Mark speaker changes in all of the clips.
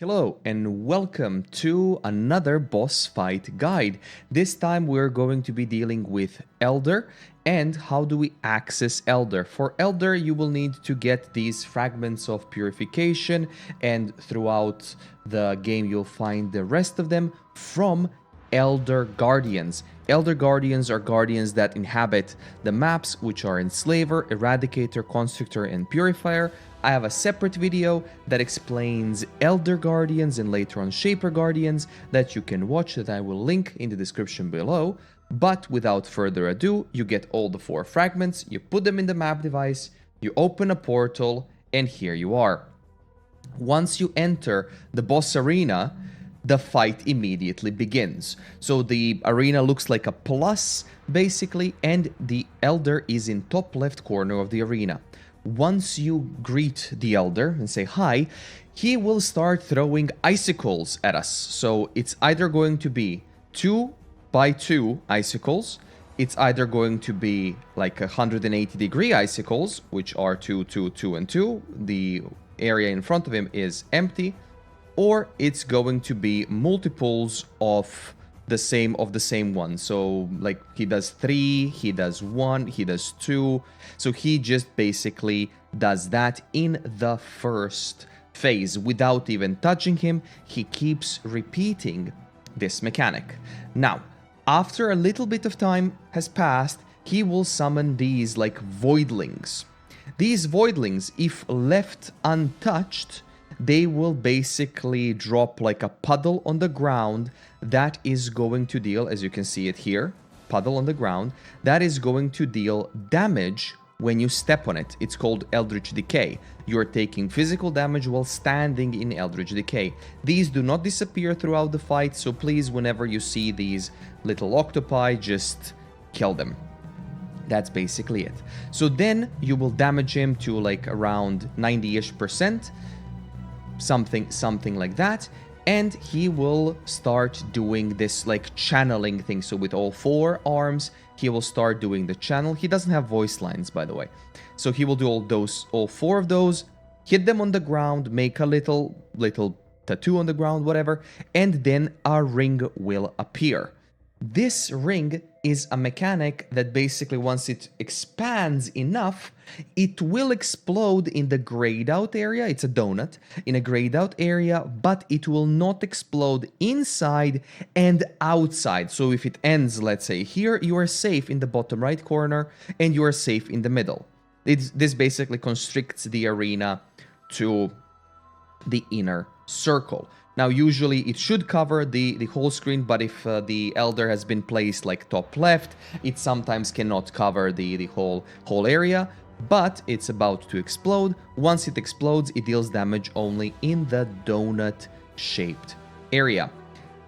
Speaker 1: Hello and welcome to another boss fight guide. This time we're going to be dealing with Elder and how do we access Elder. For Elder you will need to get these fragments of purification, and throughout the game you'll find the rest of them from Elder Guardians. Elder Guardians are guardians that inhabit the maps, which are Enslaver, Eradicator, Constrictor, and Purifier. I have a separate video that explains Elder Guardians and later on Shaper Guardians that you can watch, that I will link in the description below. But without further ado, you get all the 4 fragments, you put them in the map device, you open a portal, and here you are. Once you enter the boss arena, the fight immediately begins. So the arena looks like a plus, basically, and the Elder is in top left corner of the arena. Once you greet the Elder and say hi, he will start throwing icicles at us. So it's either going to be 2 by 2 icicles, it's either going to be like 180-degree icicles, which are 2, 2, 2, and 2. The area in front of him is empty. Or it's going to be multiples of the same one. So like he does 3, he does 1, he does 2. So he just basically does that in the first phase without even touching him. He keeps repeating this mechanic. Now, after a little bit of time has passed, he will summon these like voidlings. These voidlings, if left untouched, they will basically drop like a puddle on the ground that is going to deal, as you can see it here, puddle on the ground, that is going to deal damage when you step on it. It's called Eldritch Decay. You are taking physical damage while standing in Eldritch Decay. These do not disappear throughout the fight, so please, whenever you see these little octopi, just kill them. That's basically it. So then you will damage him to like around 90-ish%. Something like that, and he will start doing this like channeling thing. So with all 4 arms he will start doing the channel. He doesn't have voice lines, by the way, so he will do all 4 of those, hit them on the ground, make a little tattoo on the ground, whatever, and then a ring will appear. This ring is a mechanic that basically, once it expands enough, it will explode in the grayed out area. It's a donut in a grayed out area, but it will not explode inside and outside. So if it ends, let's say here, you are safe in the bottom right corner and you are safe in the middle. This basically constricts the arena to the inner circle. Now, usually it should cover the whole screen, but if the Elder has been placed like top left, it sometimes cannot cover the whole area, but it's about to explode. Once it explodes, it deals damage only in the donut-shaped area.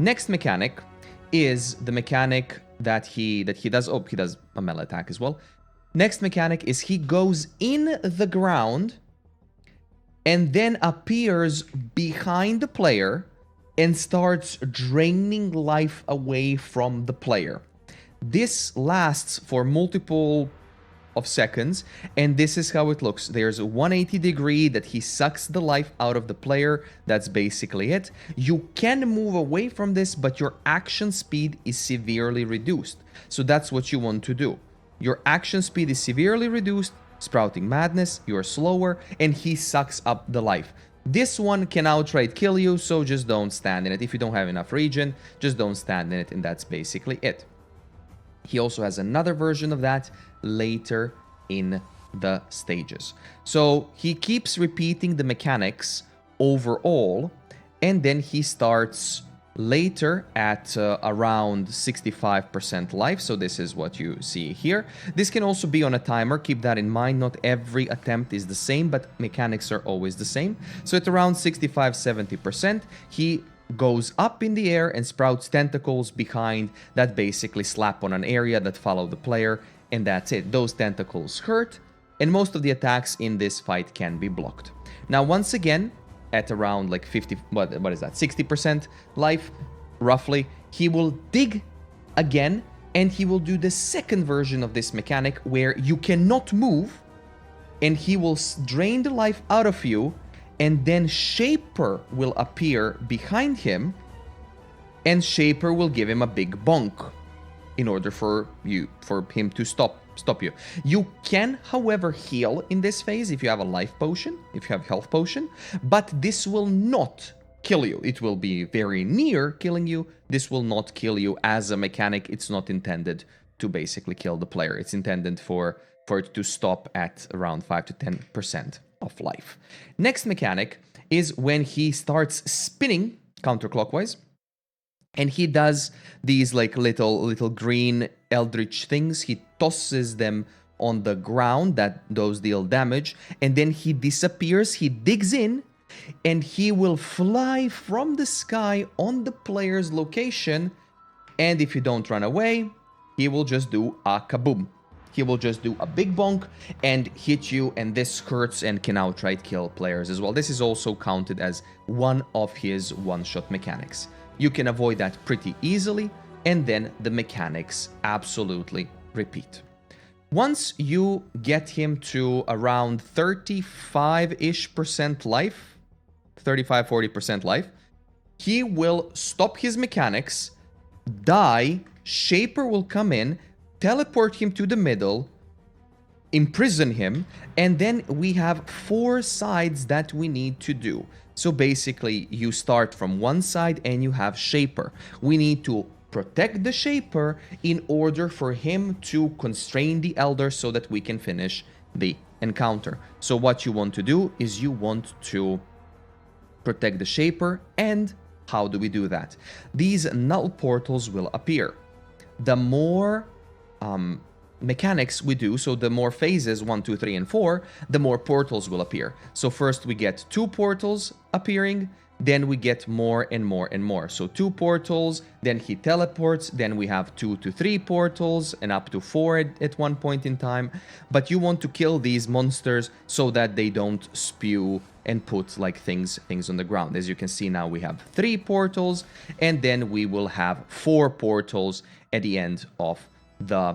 Speaker 1: Next mechanic is the mechanic that he does. Oh, he does a melee attack as well. Next mechanic is he goes in the ground and then appears behind the player and starts draining life away from the player. This lasts for multiple of seconds, and this is how it looks. There's a 180-degree that he sucks the life out of the player. That's basically it. You can move away from this, but your action speed is severely reduced. So that's what you want to do. Your action speed is severely reduced, sprouting madness, you're slower, and he sucks up the life. This one can outright kill you, so just don't stand in it. If you don't have enough regen, just don't stand in it, and that's basically it. He also has another version of that later in the stages. So he keeps repeating the mechanics overall, and then he starts later at around 65% life. So this is what you see here. This can also be on a timer. Keep that in mind. Not every attempt is the same, but mechanics are always the same. So at around 65-70%, he goes up in the air and sprouts tentacles behind that basically slap on an area that follow the player, and that's it. Those tentacles hurt, and most of the attacks in this fight can be blocked. Now, once again, at around like 50, what is that, 60% life, roughly, he will dig again, and he will do the second version of this mechanic where you cannot move, and he will drain the life out of you, and then Shaper will appear behind him, and Shaper will give him a big bonk in order for him to stop you. You can, however, heal in this phase if you have a life potion, if you have health potion, but this will not kill you. It will be very near killing you. This will not kill you as a mechanic. It's not intended to basically kill the player. It's intended for it to stop at around 5 to 10% of life. Next mechanic is when he starts spinning counterclockwise, and he does these like little green Eldritch things. He tosses them on the ground, that those deal damage, and then he disappears. He digs in, and he will fly from the sky on the player's location, and if you don't run away, he will just do a kaboom. He will just do a big bonk and hit you, and this hurts and can outright kill players as well. This is also counted as one of his one-shot mechanics. You can avoid that pretty easily, and then the mechanics absolutely repeat. Once you get him to around 35-ish% life, 35-40% life, he will stop his mechanics, die, Shaper will come in, teleport him to the middle, imprison him, and then we have 4 sides that we need to do. So basically, you start from one side and you have Shaper. We need to protect the Shaper in order for him to constrain the Elder so that we can finish the encounter. So what you want to do is you want to protect the Shaper, and how do we do that? These null portals will appear. The more mechanics we do, so the more phases 1, 2, 3, and 4, the more portals will appear. So first we get 2 portals appearing, then we get more and more and more. So 2 portals, then he teleports, then we have 2 to 3 portals, and up to 4 at one point in time. But you want to kill these monsters so that they don't spew and put like things on the ground. As you can see now, we have 3 portals, and then we will have 4 portals at the end of the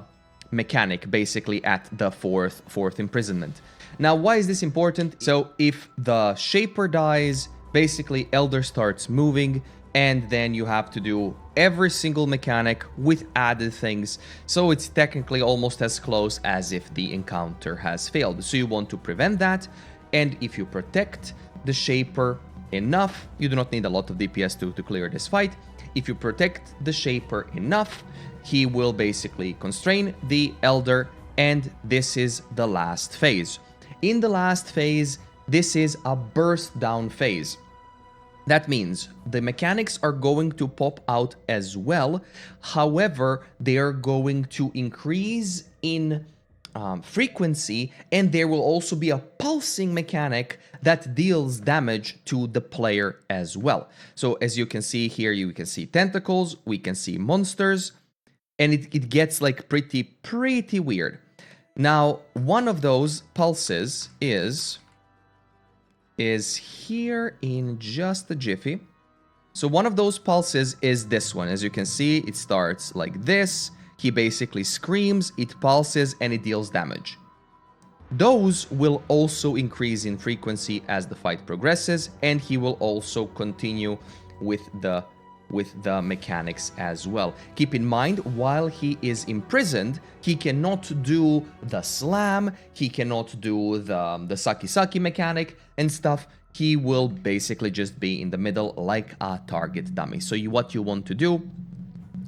Speaker 1: mechanic, basically at the fourth imprisonment. Now, why is this important? So if the Shaper dies, basically Elder starts moving, and then you have to do every single mechanic with added things. So it's technically almost as close as if the encounter has failed. So you want to prevent that, and if you protect the Shaper enough, you do not need a lot of DPS to clear this fight. If you protect the Shaper enough, he will basically constrain the Elder, and this is the last phase. In the last phase, this is a burst down phase. That means the mechanics are going to pop out as well. However, they are going to increase in frequency, and there will also be a pulsing mechanic that deals damage to the player as well. So as you can see here, you can see tentacles, we can see monsters, and it gets like pretty weird. Now, one of those pulses is here in just a jiffy. So one of those pulses is this one. As you can see, it starts like this. He basically screams, it pulses, and it deals damage. Those will also increase in frequency as the fight progresses, and he will also continue with the mechanics as well. Keep in mind, while he is imprisoned, he cannot do the slam, he cannot do the saki mechanic and stuff. He will basically just be in the middle like a target dummy. So what you want to do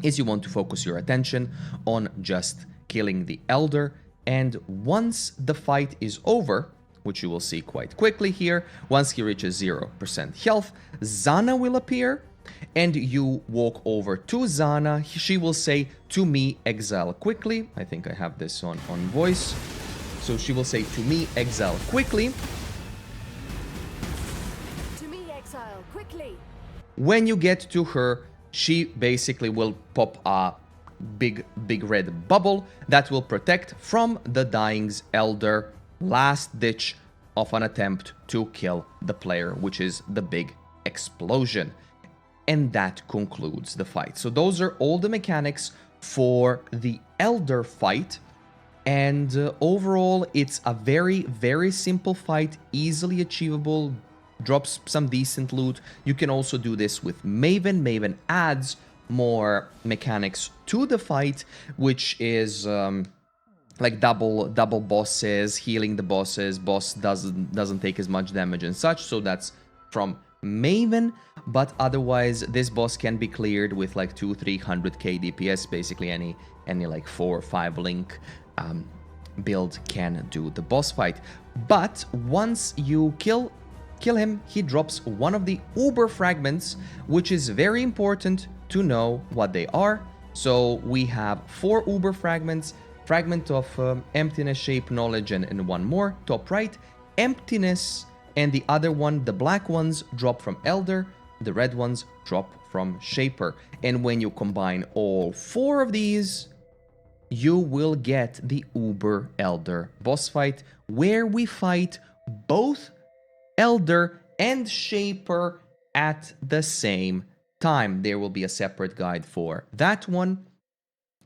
Speaker 1: is you want to focus your attention on just killing the Elder, and once the fight is over, which you will see quite quickly here, once he reaches 0% health, Zana will appear, and you walk over to Zana. She will say, "To me, Exile quickly." I think I have this on voice. So she will say, "To me, Exile quickly."
Speaker 2: To me, Exile quickly.
Speaker 1: When you get to her, she basically will pop a big red bubble that will protect from the dying's Elder last ditch of an attempt to kill the player, which is the big explosion. And that concludes the fight. So those are all the mechanics for the Elder fight. And overall, it's a very simple fight, easily achievable, drops some decent loot. You can also do this with Maven. Maven adds more mechanics to the fight, which is like double bosses, healing the bosses. Boss doesn't take as much damage and such, so that's from Maven. But otherwise, this boss can be cleared with like 200-300k DPS. Basically, any like 4 or 5 link build can do the boss fight. But once you kill him, he drops one of the Uber Fragments, which is very important to know what they are. So we have 4 Uber Fragments. Fragment of Emptiness, Shape, Knowledge, and one more, top right. Emptiness, and the other one, the black ones, drop from Elder, the red ones drop from Shaper. And when you combine all 4 of these, you will get the Uber Elder boss fight, where we fight both Elder and Shaper at the same time. There will be a separate guide for that one,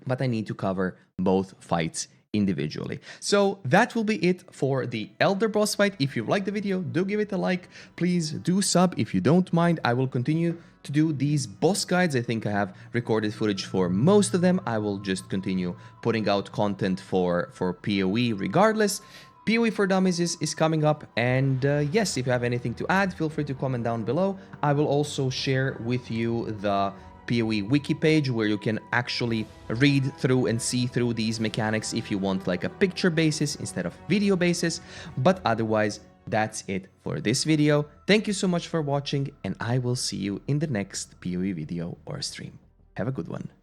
Speaker 1: but I need to cover both fights individually. So that will be it for the Elder boss fight. If you liked the video, do give it a like. Please do sub if you don't mind. I will continue to do these boss guides. I think I have recorded footage for most of them. I will just continue putting out content for PoE regardless. PoE for Dummies is coming up, and yes, if you have anything to add, feel free to comment down below. I will also share with you the PoE wiki page where you can actually read through and see through these mechanics if you want like a picture basis instead of video basis. But otherwise, that's it for this video. Thank you so much for watching, and I will see you in the next PoE video or stream. Have a good one.